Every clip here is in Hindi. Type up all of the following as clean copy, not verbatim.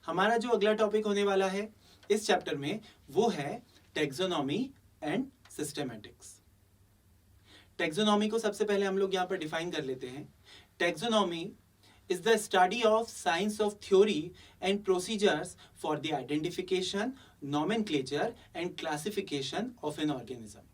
हमारा जो अगला टॉपिक होने वाला है इस चैप्टर में वो है टैक्सोनॉमी एंड सिस्टेमैटिक्स। टैक्सोनॉमी को सबसे पहले हम लोग यहाँ पर डिफाइन कर लेते हैं। Taxonomy is the study of science of theory and procedures for the identification, nomenclature and classification of an organism।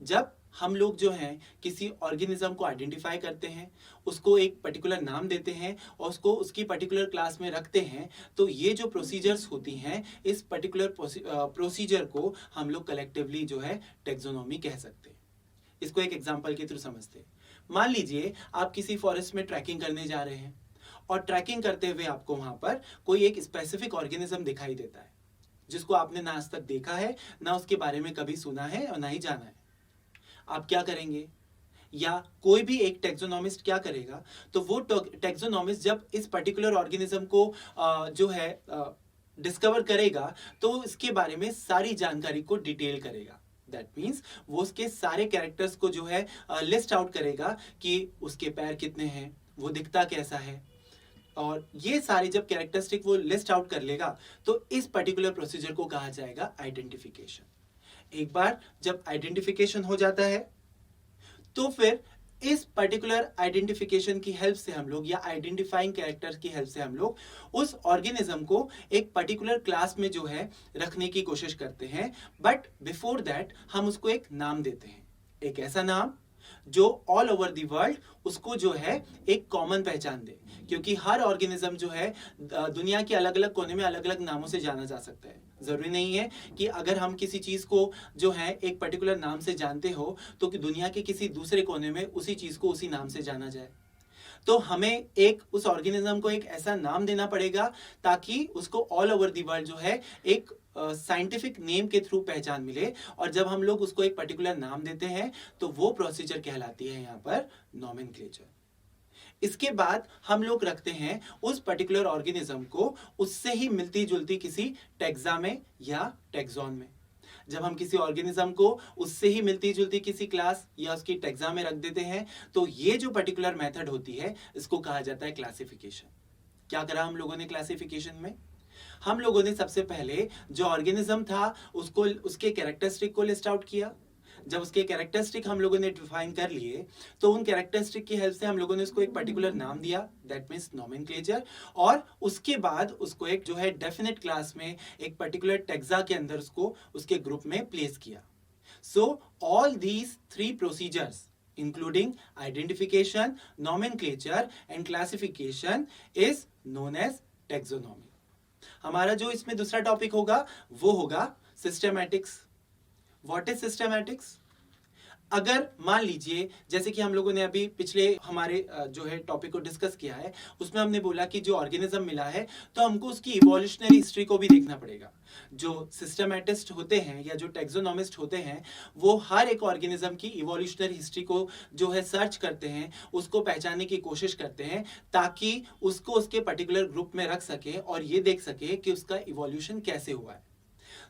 जब हम लोग जो हैं किसी ऑर्गेनिज्म को आइडेंटिफाई करते हैं, उसको एक पर्टिकुलर नाम देते हैं और उसको उसकी पर्टिकुलर क्लास में रखते हैं, तो ये जो प्रोसीजर्स होती हैं इस पर्टिकुलर प्रोसीजर को हम लोग कलेक्टिवली जो है टैक्सोनॉमी कह सकते हैं। इसको एक एग्जांपल के थ्रू समझते हैं। मान लीजिए आप किसी फॉरेस्ट में ट्रैकिंग करने जा रहे हैं और ट्रैकिंग करते हुए आपको वहां पर कोई एक स्पेसिफिक ऑर्गेनिज्म दिखाई देता है जिसको आपने ना आज तक देखा है, ना उसके बारे में कभी सुना है और ना ही जाना है। आप क्या करेंगे? या कोई भी एक टैक्सोनॉमिस्ट क्या करेगा? तो वो टैक्सोनॉमिस्ट जब इस पर्टिकुलर ऑर्गेनिज्म को जो है डिस्कवर करेगा तो इसके बारे में सारी जानकारी को डिटेल करेगा। दैट मीन्स वो उसके सारे कैरेक्टर्स को जो है लिस्ट आउट करेगा कि उसके पैर कितने हैं, वो दिखता कैसा है, और ये सारे जब कैरेक्टरिस्टिक वो लिस्ट आउट कर लेगा तो इस पर्टिकुलर प्रोसीजर को कहा जाएगा आइडेंटिफिकेशन। एक बार जब आइडेंटिफिकेशन हो जाता है तो फिर इस पर्टिकुलर आइडेंटिफिकेशन की हेल्प से हम लोग या आइडेंटिफाइंग कैरेक्टर की हेल्प से हम लोग उस ऑर्गेनिज्म को एक पर्टिकुलर क्लास में जो है रखने की कोशिश करते हैं। बट बिफोर दैट हम उसको एक नाम देते हैं, एक ऐसा नाम जो ऑल ओवर द वर्ल्ड उसको जो है एक कॉमन पहचान दे, क्योंकि हर ऑर्गेनिज्म जो है दुनिया के अलग अलग कोने में अलग अलग नामों से जाना जा सकता है। जरूरी नहीं है कि अगर हम किसी चीज को जो है एक पर्टिकुलर नाम से जानते हो तो कि दुनिया के किसी दूसरे कोने में उसी चीज को उसी नाम से जाना जाए। तो हमें एक उस ऑर्गेनिज्म को एक ऐसा नाम देना पड़ेगा ताकि उसको ऑल ओवर द वर्ल्ड जो है एक साइंटिफिक नेम के थ्रू पहचान मिले। और जब हम लोग उसको एक पर्टिकुलर नाम देते हैं तो वो प्रोसीजर कहलाती है यहाँ पर नॉमेनक्लेचर। इसके बाद हम लोग रखते हैं उस पर्टिकुलर ऑर्गेनिज्म को उससे ही मिलती जुलती किसी टैक्सा में या टैक्सॉन में। जब हम किसी ऑर्गेनिज्म को उससे ही मिलती जुलती किसी क्लास या उसकी टैक्सा में रख देते हैं तो ये जो पर्टिकुलर मेथड होती है इसको कहा जाता है क्लासिफिकेशन। क्या करा हम लोगों ने क्लासिफिकेशन में? हम लोगों ने सबसे पहले जो ऑर्गेनिज्म था उसको उसके कैरेक्टरिस्टिक को लिस्ट आउट किया। जब उसके कैरेक्टरिस्टिक हम लोगों ने डिफाइन कर लिए तो उन कैरेक्टरिस्टिक की हेल्प से हम लोगों ने उसको एक पर्टिकुलर नाम दिया, दैट मीन्स नॉमेनक्लेचर। और उसके बाद उसको एक जो है डेफिनेट क्लास में एक पर्टिकुलर टैक्सा के अंदर उसको उसके ग्रुप में प्लेस किया। So all these three procedures including identification, nomenclature and classification is known as taxonomy। हमारा जो इसमें दूसरा टॉपिक होगा वो होगा सिस्टेमैटिक्स। What is Systematix? अगर मान लीजिए जैसे कि हम लोगों ने अभी पिछले हमारे जो है टॉपिक को डिस्कस किया है उसमें हमने बोला कि जो ऑर्गेनिज्म मिला है तो हमको उसकी इवोल्यूशनरी हिस्ट्री को भी देखना पड़ेगा। जो सिस्टेमैटिस्ट होते हैं या जो टैक्सोनॉमिस्ट होते हैं वो हर एक ऑर्गेनिज्म की इवोल्यूशनरी हिस्ट्री को जो है सर्च करते हैं, उसको पहचानने की कोशिश करते हैं ताकि उसको उसके पर्टिकुलर ग्रुप में रख सके और ये देख सके कि उसका इवोल्यूशन कैसे हुआ है।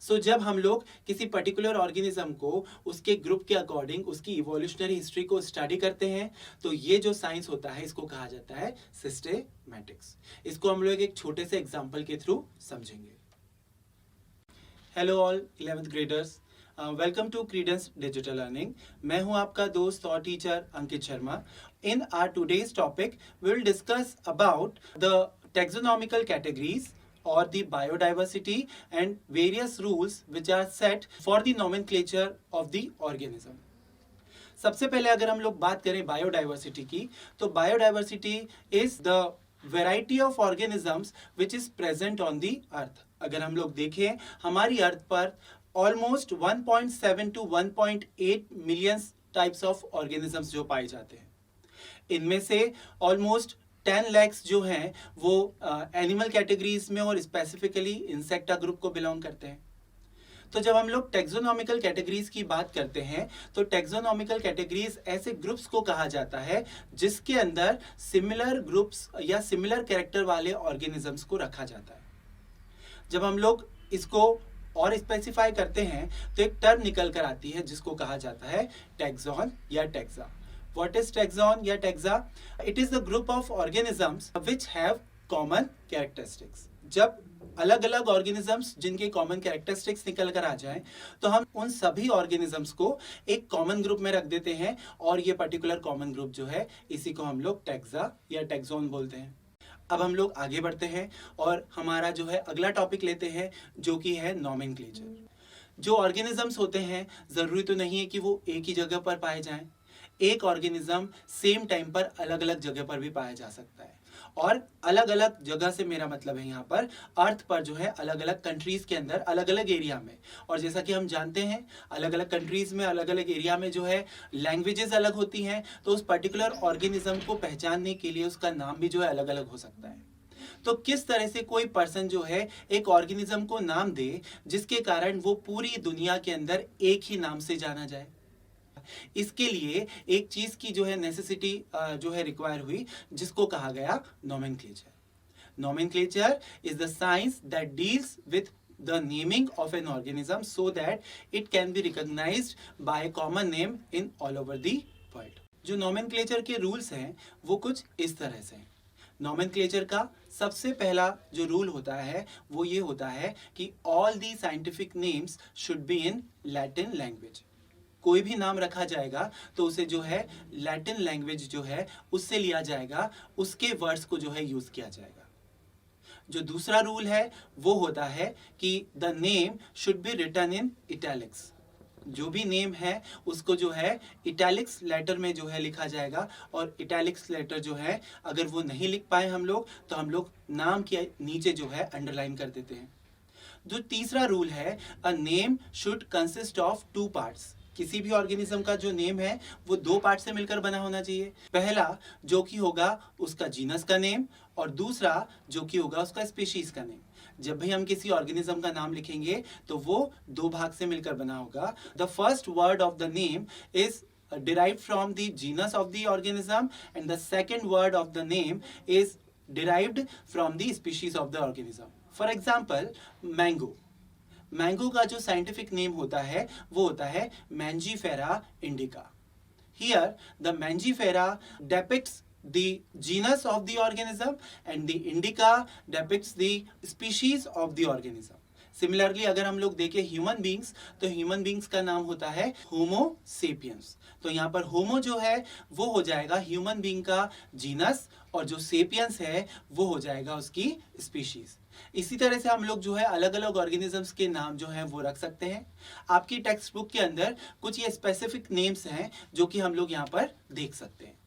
सो जब हम लोग किसी पर्टिकुलर ऑर्गेनिज्म को उसके ग्रुप के अकॉर्डिंग उसकी इवोल्यूशनरी हिस्ट्री को स्टडी करते हैं तो ये जो साइंस होता है इसको कहा जाता है सिस्टेमैटिक्स। इसको हम लोग एक छोटे से एग्जांपल के थ्रू समझेंगे। Hello all 11th graders, welcome to Credence Digital Learning. मैं हूं आपका दोस्त और teacher Ankit Sharma. In our today's topic we will discuss about the taxonomical categories or the biodiversity and various rules which are set for the nomenclature of the organism। सबसे पहले अगर हम लोग बात करें बायोडाइवर्सिटी की तो biodiversity is the variety of organisms which is present on the earth. अगर हम लोग देखें हमारी अर्थ पर almost 1.7 to 1.8 million types of organisms जो पाए जाते हैं। इनमें से ऑलमोस्ट 10 lakhs जो हैं वो एनिमल कैटेगरीज में और स्पेसिफिकली इंसेक्टा ग्रुप को बिलोंग करते हैं। तो जब हम लोग टैक्सोनॉमिकल कैटेगरीज की बात करते हैं तो टैक्सोनॉमिकल कैटेगरीज ऐसे ग्रुप्स को कहा जाता है जिसके अंदर सिमिलर ग्रुप्स या सिमिलर कैरेक्टर वाले ऑर्गेनिजम्स को रखा जाता है। जब हम लोग इसको और स्पेसिफाई करते हैं तो एक टर्म निकल कर आती है जिसको कहा जाता है टैक्सॉन या टैक्सा। What is taxon या taxa? It is the group of organisms which have common characteristics। जब अलग अलग ऑर्गेनिजम्स जिनके कॉमन कैरेक्टरिस्टिक्स निकल कर आ जाएं, तो हम उन सभी ऑर्गेनिजम्स को एक कॉमन ग्रुप में रख देते हैं, और ये पर्टिकुलर कॉमन ग्रुप जो है इसी को हम लोग टैक्सा या टैक्सोन बोलते हैं। अब हम लोग आगे बढ़ते हैं और हमारा जो है अगला टॉपिक लेते हैं, जो कि है नॉमेनक्लेचर। जो ऑर्गेनिजम्स होते हैं, जरूरी तो नहीं है कि वो एक ही जगह पर पाए जाएं। एक ऑर्गेनिज्म सेम टाइम पर अलग अलग जगह पर भी पाया जा सकता है, और अलग अलग जगह से मेरा मतलब है यहाँ पर अर्थ पर जो है अलग अलग कंट्रीज के अंदर अलग अलग एरिया में। और जैसा कि हम जानते हैं, अलग अलग कंट्रीज में अलग अलग एरिया में जो है लैंग्वेजेस अलग होती हैं, तो उस पर्टिकुलर ऑर्गेनिज्म को पहचानने के लिए उसका नाम भी जो है अलग अलग हो सकता है। तो किस तरह से कोई पर्सन जो है एक ऑर्गेनिज्म को नाम दे जिसके कारण वो पूरी दुनिया के अंदर एक ही नाम से जाना जाए, इसके लिए एक चीज की जो है नेसेसिटी जो है रिक्वायर हुई, जिसको कहा गया nomenclature. Nomenclature is the science that deals with the naming of an organism so that it can be recognized by a common name in all over the world. जो nomenclature के rules हैं वो कुछ इस तरह से हैं। nomenclature का सबसे पहला जो रूल होता है वो ये होता है कि all the scientific names should be in Latin language. कोई भी नाम रखा जाएगा तो उसे जो है लैटिन लैंग्वेज जो है उससे लिया जाएगा, उसके वर्ड्स को जो है यूज किया जाएगा। जो दूसरा रूल है वो होता है कि the name should be written in italics. जो भी नेम है उसको जो है इटैलिक्स लेटर में जो है लिखा जाएगा, और इटैलिक्स लेटर जो है अगर वो नहीं लिख पाए हम लोग, तो हम लोग नाम के नीचे जो है अंडरलाइन कर देते हैं। जो तीसरा रूल है, a name should consist of 2 parts. किसी भी ऑर्गेनिज्म का जो नेम है वो 2 पार्ट से मिलकर बना होना चाहिए। पहला जो कि होगा उसका जीनस का नेम, और दूसरा जो कि होगा उसका स्पीशीज का नेम। जब भी हम किसी ऑर्गेनिज्म का नाम लिखेंगे तो वो 2 भाग से मिलकर बना होगा। The first word of the name is derived from the genus of the organism, and the second word of the name is derived from the species of the organism. For example, mango. Mango का जो साइंटिफिक नेम होता है वो होता है Mangifera indica. Here the Mangifera depicts the genus of the organism and the indica depicts the species of the organism. Similarly अगर हम लोग देखें ह्यूमन बींग्स, तो ह्यूमन बींग्स का नाम होता है होमो सेपियंस। तो यहाँ पर होमो जो है वो हो जाएगा ह्यूमन बींग का जीनस, और जो सेपियंस है वो हो जाएगा उसकी स्पीशीज। इसी तरह से हम लोग जो है अलग अलग ऑर्गेनिजम्स के नाम जो है वो रख सकते हैं। आपकी टेक्स्ट बुक के अंदर कुछ ये स्पेसिफिक नेम्स हैं जो कि हम लोग यहाँ पर देख सकते हैं।